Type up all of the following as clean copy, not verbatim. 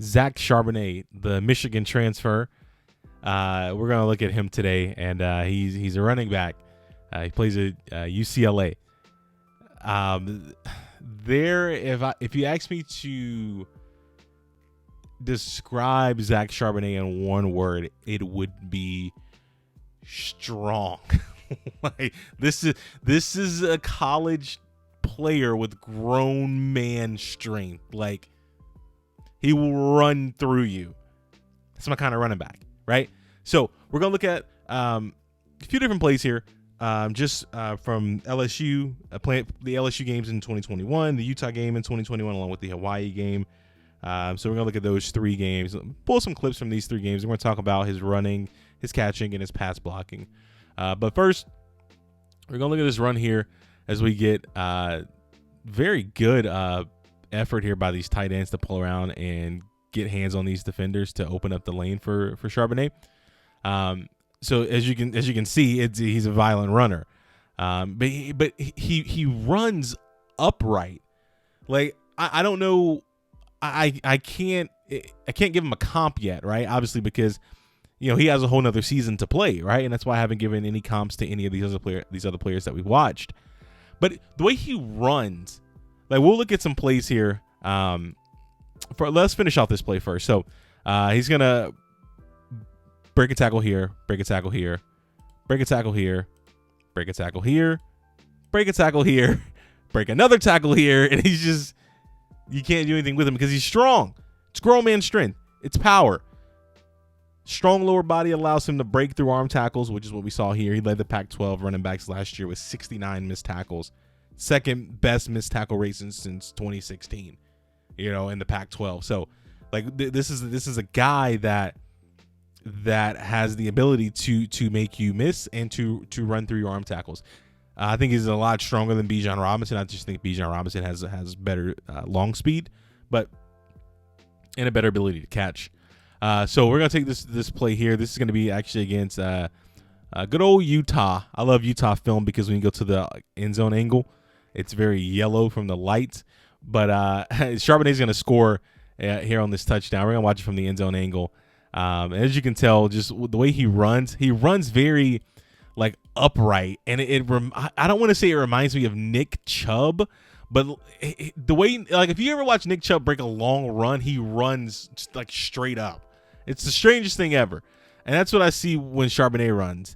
Zach Charbonnet, the Michigan transfer. We're going to look at him today, and he's a running back. He plays at UCLA. If you ask me to describe Zach Charbonnet in one word, it would be strong. Like this is a college player with grown man strength. Like, he will run through you. That's my kind of running back, right? So we're gonna look at a few different plays here, from LSU, the LSU games in 2021, the Utah game in 2021, along with the Hawaii game. So we're gonna look at those 3 games, pull some clips from these 3 games. We're gonna talk about his running, his catching, and his pass blocking. But first, we're gonna look at this run here as we get very good effort here by these tight ends to pull around and get hands on these defenders to open up the lane for Charbonnet. So as you can see, he's a violent runner, but he runs upright. Like, I don't know, I can't give him a comp yet, right? Obviously, because he has a whole nother season to play, right? And that's why I haven't given any comps to any of these other players that we've watched. But the way he runs, like, we'll look at some plays here. Let's finish off this play first. So he's gonna break a tackle here, break a tackle here, break a tackle here, break a tackle here, break a tackle here, break another tackle here, and you can't do anything with him because he's strong. It's grown man strength. It's power. Strong lower body allows him to break through arm tackles, which is what we saw here. He led the Pac-12 running backs last year with 69 missed tackles. Second best missed tackle rate since 2016, in the Pac-12. So, like, this is a guy that has the ability to make you miss and to run through your arm tackles. I think he's a lot stronger than Bijan Robinson. I just think Bijan Robinson has better long speed, and a better ability to catch. So we're gonna take this play here. This is gonna be actually against good old Utah. I love Utah film because when you go to the end zone angle, it's very yellow from the lights. But Charbonnet's gonna score here on this touchdown. We're gonna watch it from the end zone angle. As you can tell, just the way he runs very like upright, and I don't want to say it reminds me of Nick Chubb, but the way, like, if you ever watch Nick Chubb break a long run, he runs just like straight up. It's the strangest thing ever, and that's what I see when Charbonnet runs.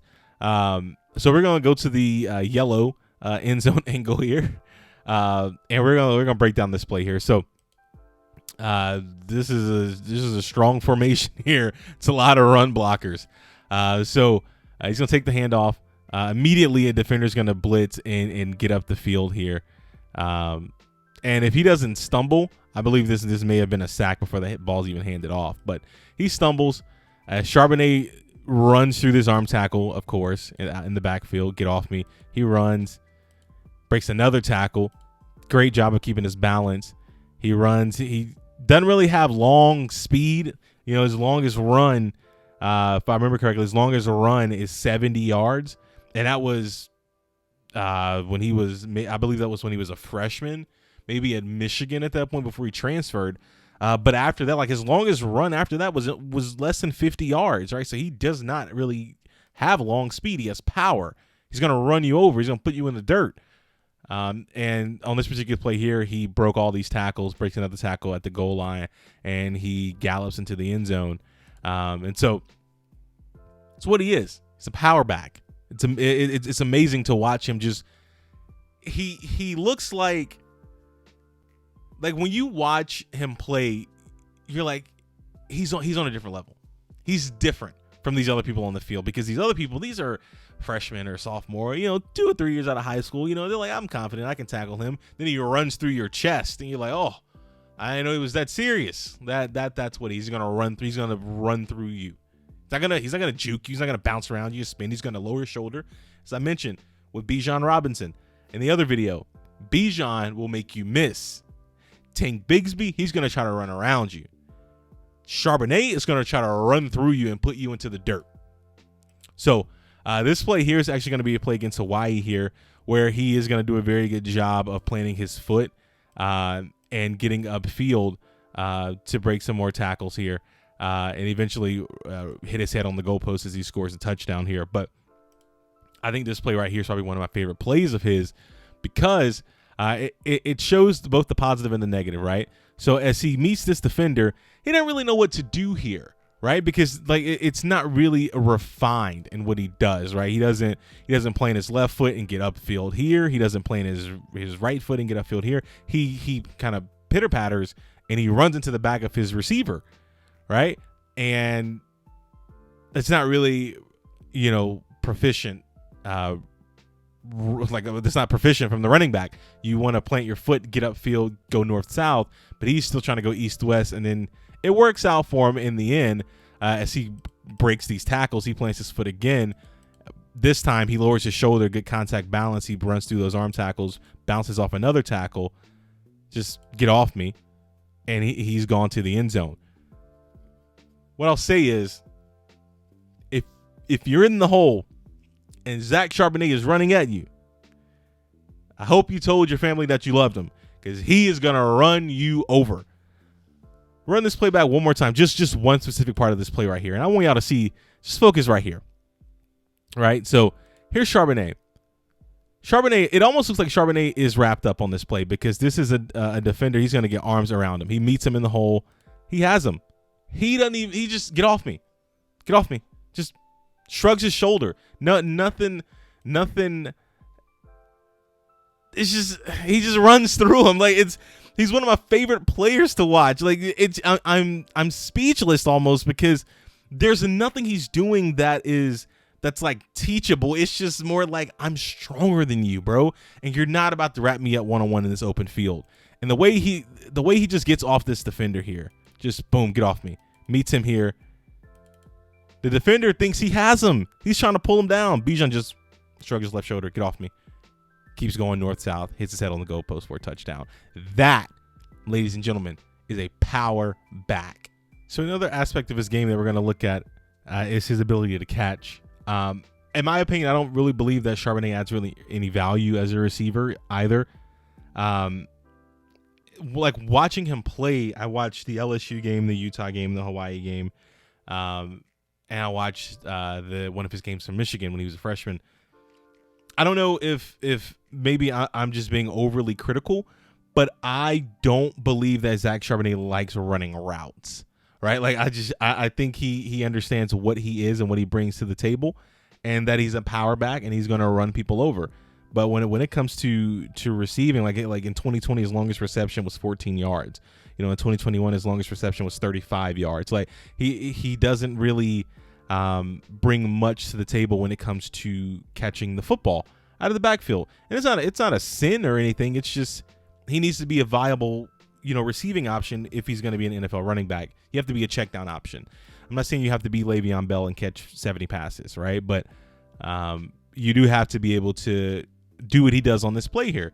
So we're gonna go to the yellow end zone angle here, and we're gonna break down this play here. So this is a strong formation here. It's a lot of run blockers. So he's gonna take the handoff. Immediately, a defender's gonna blitz and get up the field here. And if he doesn't stumble, I believe this may have been a sack before the ball's even handed off. But he stumbles. Charbonnet runs through this arm tackle, of course, in the backfield. Get off me. He runs, breaks another tackle. Great job of keeping his balance. He runs. He doesn't really have long speed. His longest run, if I remember correctly, his longest run is 70 yards. And that was I believe that was when he was a freshman, maybe at Michigan at that point before he transferred. But after that, like, his longest run after that was less than 50 yards, right? So he does not really have long speed. He has power. He's going to run you over. He's going to put you in the dirt. And on this particular play here, he broke all these tackles, breaks another tackle at the goal line, and he gallops into the end zone. And so it's what he is. He's a power back. It's amazing to watch him. Just he looks like when you watch him play, you're like, he's on a different level. He's different from these other people on the field, because these other people, these are freshmen or sophomore, 2 or 3 years out of high school. They're like, I'm confident I can tackle him. Then he runs through your chest, and you're like, oh, I didn't know he was that serious. That's what he's gonna run through. He's gonna run through you. He's not gonna juke you. He's not gonna bounce around you, spin. He's gonna lower his shoulder. As I mentioned with Bijan Robinson in the other video, Bijan will make you miss. Tank Bigsby, he's gonna try to run around you. Charbonnet is gonna try to run through you and put you into the dirt. So this play here is actually going to be a play against Hawaii here, where he is going to do a very good job of planting his foot and getting upfield to break some more tackles here, and eventually hit his head on the goalpost as he scores a touchdown here. But I think this play right here is probably one of my favorite plays of his, because it shows both the positive and the negative, right? So as he meets this defender, he doesn't really know what to do here, right? Because like it's not really refined in what he does, right? He doesn't play in his left foot and get upfield here. He doesn't play in his right foot and get upfield here. He kind of pitter patters and he runs into the back of his receiver, right? And it's not really, proficient. Like it's not proficient from the running back. You want to plant your foot, get upfield, go north-south, but he's still trying to go east-west, and then it works out for him in the end. As he breaks these tackles, he plants his foot again. This time he lowers his shoulder, good contact balance. He runs through those arm tackles, bounces off another tackle. Just get off me. And he's gone to the end zone. What I'll say is, if you're in the hole and Zach Charbonnet is running at you, I hope you told your family that you loved him, because he is going to run you over. Run this play back one more time, just one specific part of this play right here. And I want y'all to see, just focus right here. Right? So here's Charbonnet. Charbonnet, it almost looks like Charbonnet is wrapped up on this play, because this is a defender. He's going to get arms around him. He meets him in the hole. He has him. He just, get off me. Get off me. Just shrugs his shoulder. Nothing. It's just, he just runs through him. Like he's one of my favorite players to watch. Like I'm speechless almost, because there's nothing he's doing that's like teachable. It's just more like, I'm stronger than you, bro, and you're not about to wrap me up one-on-one in this open field. And the way he just gets off this defender here, just boom, get off me. Meets him here. The defender thinks he has him. He's trying to pull him down. Bijan just shrugs his left shoulder, get off me. Keeps going north-south, hits his head on the goalpost for a touchdown. That, ladies and gentlemen, is a power back. So another aspect of his game that we're going to look at is his ability to catch. In my opinion, I don't really believe that Charbonnet adds really any value as a receiver either. Like watching him play, I watched the LSU game, the Utah game, the Hawaii game, and I watched one of his games from Michigan when he was a freshman. I don't know if maybe I'm just being overly critical, but I don't believe that Zach Charbonnet likes running routes, right? Like I think he understands what he is and what he brings to the table, and that he's a power back and he's going to run people over. But when it comes to receiving, like in 2020, his longest reception was 14 yards. In 2021, his longest reception was 35 yards. Like he doesn't really bring much to the table when it comes to catching the football out of the backfield. And it's not a sin or anything. It's just he needs to be a viable, receiving option if he's going to be an NFL running back. You have to be a check down option. I'm not saying you have to be Le'Veon Bell and catch 70 passes, right? But you do have to be able to do what he does on this play here,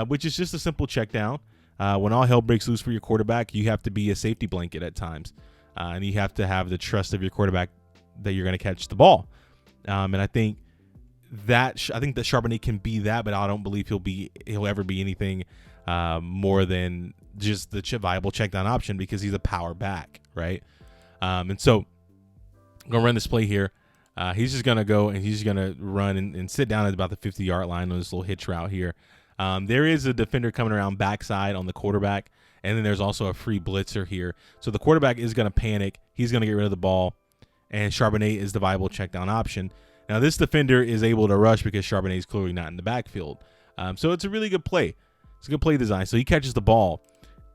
which is just a simple check down. When all hell breaks loose for your quarterback, you have to be a safety blanket at times, and you have to have the trust of your quarterback that you're going to catch the ball. And I think that Charbonnet can be that, but I don't believe he'll ever be anything more than just the viable check down option, because he's a power back, right? And so I'm going to run this play here. He's just going to go and he's going to run and sit down at about the 50-yard line on this little hitch route here. There is a defender coming around backside on the quarterback, and then there's also a free blitzer here. So the quarterback is going to panic. He's going to get rid of the ball, and Charbonnet is the viable check down option. Now, this defender is able to rush because Charbonnet is clearly not in the backfield. So it's a really good play. It's a good play design. So he catches the ball,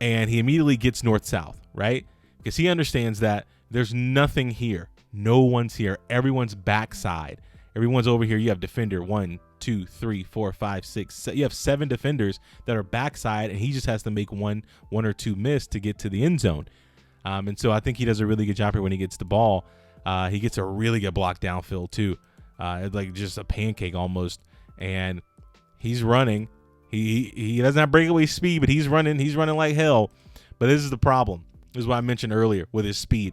and he immediately gets north-south, right? Because he understands that there's nothing here. No one's here. Everyone's backside. Everyone's over here. You have defender 1, 2, 3, 4, 5, 6. You have 7 defenders that are backside, and he just has to make one or two miss to get to the end zone. And so I think he does a really good job here when he gets the ball. He gets a really good block downfield too, like just a pancake almost. And he's running. He doesn't have breakaway speed, but he's running like hell. But this is the problem. This is what I mentioned earlier with his speed.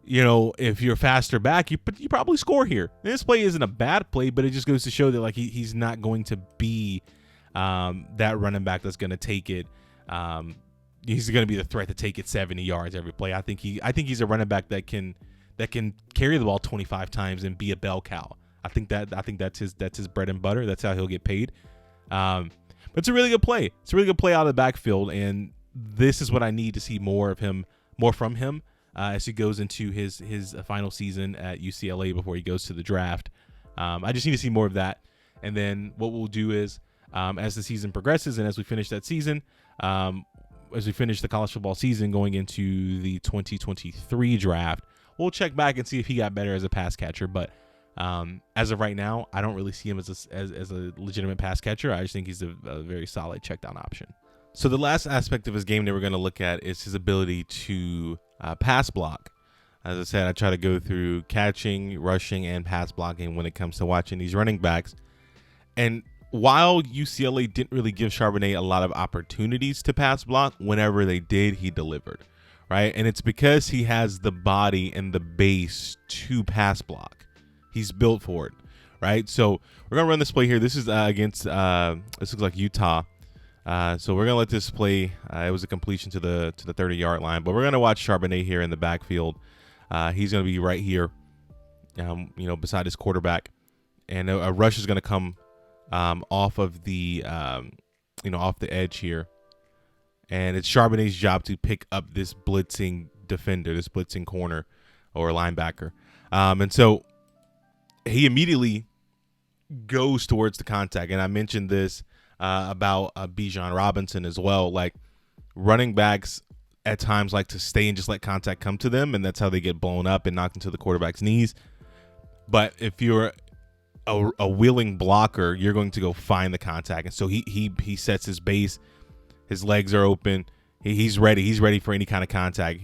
If you're faster back, you probably score here. This play isn't a bad play, but it just goes to show that like he's not going to be that running back that's going to take it, he's going to be the threat to take it 70 yards every play. I think he's a running back that can carry the ball 25 times and be a bell cow. I think that's his bread and butter. That's how he'll get paid. But it's a really good play. It's a really good play out of the backfield, and this is what I need to see more from him as he goes into his final season at UCLA before he goes to the draft. I just need to see more of that. And then what we'll do is, as the season progresses and as we finish that season, as we finish the college football season going into the 2023 draft, we'll check back and see if he got better as a pass catcher. But as of right now, I don't really see him as a legitimate pass catcher. I just think he's a very solid check down option. So the last aspect of his game that we're going to look at is his ability to pass block. As I said, I try to go through catching, rushing, and pass blocking when it comes to watching these running backs. And while UCLA didn't really give Charbonnet a lot of opportunities to pass block, whenever they did, he delivered, right? And it's because he has the body and the base to pass block. He's built for it, right? So we're going to run this play here. This is against, this looks like Utah. So we're going to let this play. It was a completion to the 30-yard line, but we're going to watch Charbonnet here in the backfield. He's going to be right here, beside his quarterback, and a rush is going to come off of the, off the edge here, and it's Charbonnet's job to pick up this blitzing defender, this blitzing corner or linebacker, and so he immediately goes towards the contact. And I mentioned this about Bijan Robinson as well. Like, running backs at times like to stay and just let contact come to them, and that's how they get blown up and knocked into the quarterback's knees. But if you're a willing blocker, you're going to go find the contact. And so he sets his base, his legs are open, he's ready for any kind of contact,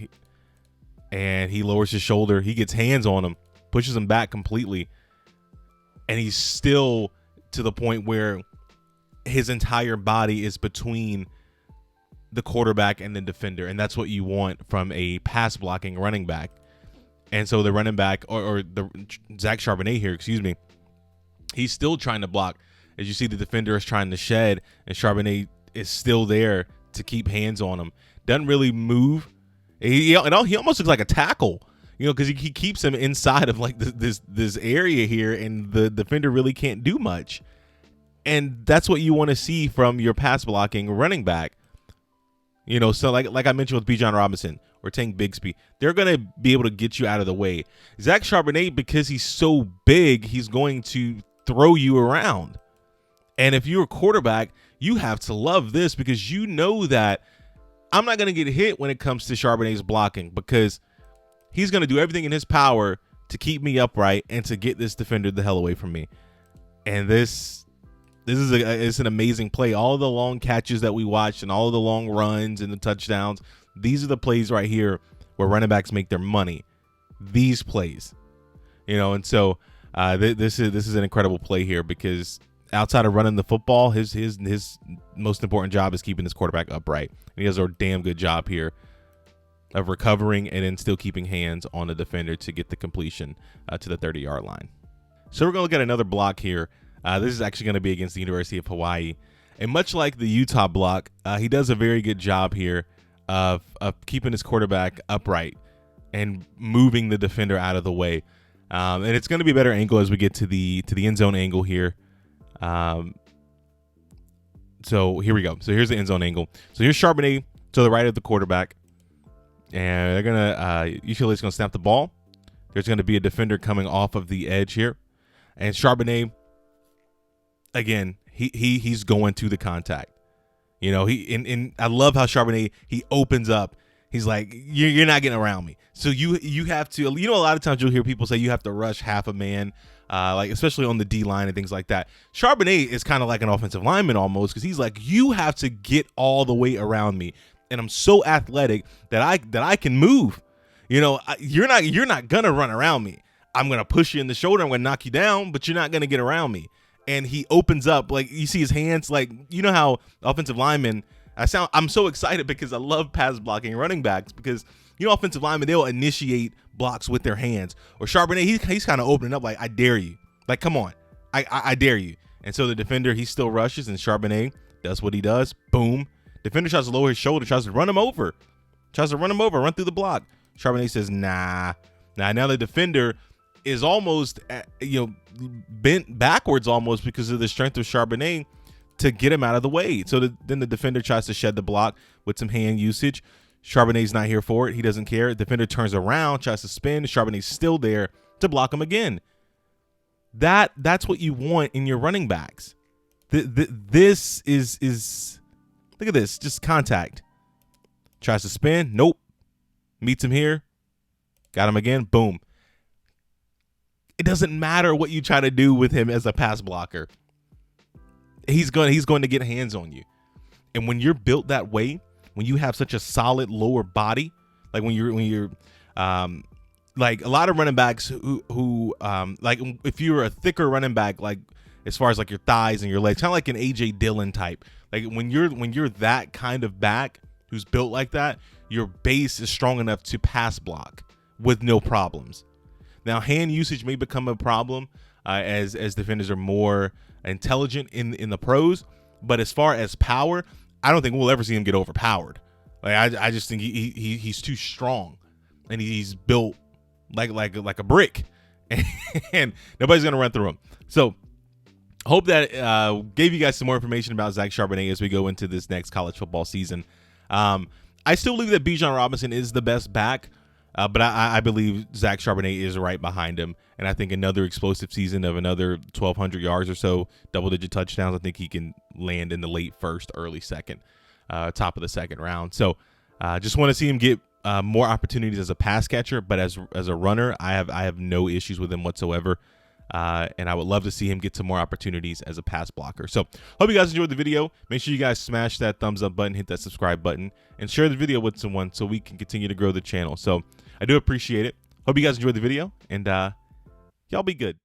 and he lowers his shoulder, he gets hands on him, pushes him back completely, and he's still to the point where his entire body is between the quarterback and the defender, and that's what you want from a pass blocking running back. And so the running back, or the Zach Charbonnet here, he's still trying to block. As you see, the defender is trying to shed, and Charbonnet is still there to keep hands on him. Doesn't really move. He almost looks like a tackle, because he keeps him inside of like this area here, and the defender really can't do much. And that's what you want to see from your pass blocking running back. So like I mentioned with Bijan Robinson or Tank Bigsby, they're going to be able to get you out of the way. Zach Charbonnet, because he's so big, he's going to throw you around. And if you're a quarterback, you have to love this, because you know that I'm not going to get hit when it comes to Charbonnet's blocking, because he's going to do everything in his power to keep me upright and to get this defender the hell away from me. And this is it's an amazing play. All the long catches that we watched and all the long runs and the touchdowns, these are the plays right here where running backs make their money. These plays, and so this is an incredible play here, because outside of running the football, his most important job is keeping his quarterback upright. And he does a damn good job here of recovering and then still keeping hands on the defender to get the completion to the 30-yard line. So we're going to look at another block here. This is actually going to be against the University of Hawaii. And much like the Utah block, he does a very good job here of keeping his quarterback upright and moving the defender out of the way. And it's going to be a better angle as we get to the end zone angle here. So here we go. So here's the end zone angle. So here's Charbonnet to the right of the quarterback. And they're going to, UCLA is going to snap the ball. There's going to be a defender coming off of the edge here. And Charbonnet, again, he's going to the contact. I love how Charbonnet, he opens up. He's like, you're not getting around me. So you have to, a lot of times you'll hear people say you have to rush half a man, like especially on the D line and things like that. Charbonnet is kind of like an offensive lineman almost, because he's like, you have to get all the way around me, and I'm so athletic that I can move. You're not gonna run around me. I'm gonna push you in the shoulder. I'm gonna knock you down, but you're not gonna get around me. And he opens up, like you see his hands, like how offensive linemen. I'm so excited because I love pass blocking running backs, because offensive linemen, they'll initiate blocks with their hands. Or Charbonnet, he's kind of opening up like, I dare you. Like, come on, I dare you. And so the defender, he still rushes, and Charbonnet does what he does. Boom, Defender tries to lower his shoulder, tries to run him over. Run through the block. Charbonnet says, nah. Now the defender is almost, bent backwards almost because of the strength of Charbonnet to get him out of the way. So then the defender tries to shed the block with some hand usage. Charbonnet's not here for it. He doesn't care. Defender turns around, tries to spin. Charbonnet's still there to block him again. That's what you want in your running backs. This is look at this, just contact. Tries to spin, nope. Meets him here, got him again, boom. It doesn't matter what you try to do with him as a pass blocker. He's going to get hands on you. And when you're built that way, when you have such a solid lower body, like when you're like a lot of running backs who like if you're a thicker running back, like as far as like your thighs and your legs, kind of like an AJ Dillon type. Like when you're that kind of back who's built like that, your base is strong enough to pass block with no problems. Now, hand usage may become a problem as defenders are more intelligent in the pros, but as far as power, I don't think we'll ever see him get overpowered. Like I just think he's too strong, and he's built like a brick, and nobody's gonna run through him. So hope that gave you guys some more information about Zach Charbonnet as we go into this next college football season. I still believe that Bijan Robinson is the best back, but I believe Zach Charbonnet is right behind him, and I think another explosive season of another 1,200 yards or so, double-digit touchdowns, I think he can land in the late first, early second, top of the second round. So just want to see him get more opportunities as a pass catcher, but as a runner, I have no issues with him whatsoever. And I would love to see him get some more opportunities as a pass blocker. So hope you guys enjoyed the video. Make sure you guys smash that thumbs up button, hit that subscribe button, and share the video with someone so we can continue to grow the channel. So I do appreciate it. Hope you guys enjoyed the video, and y'all be good.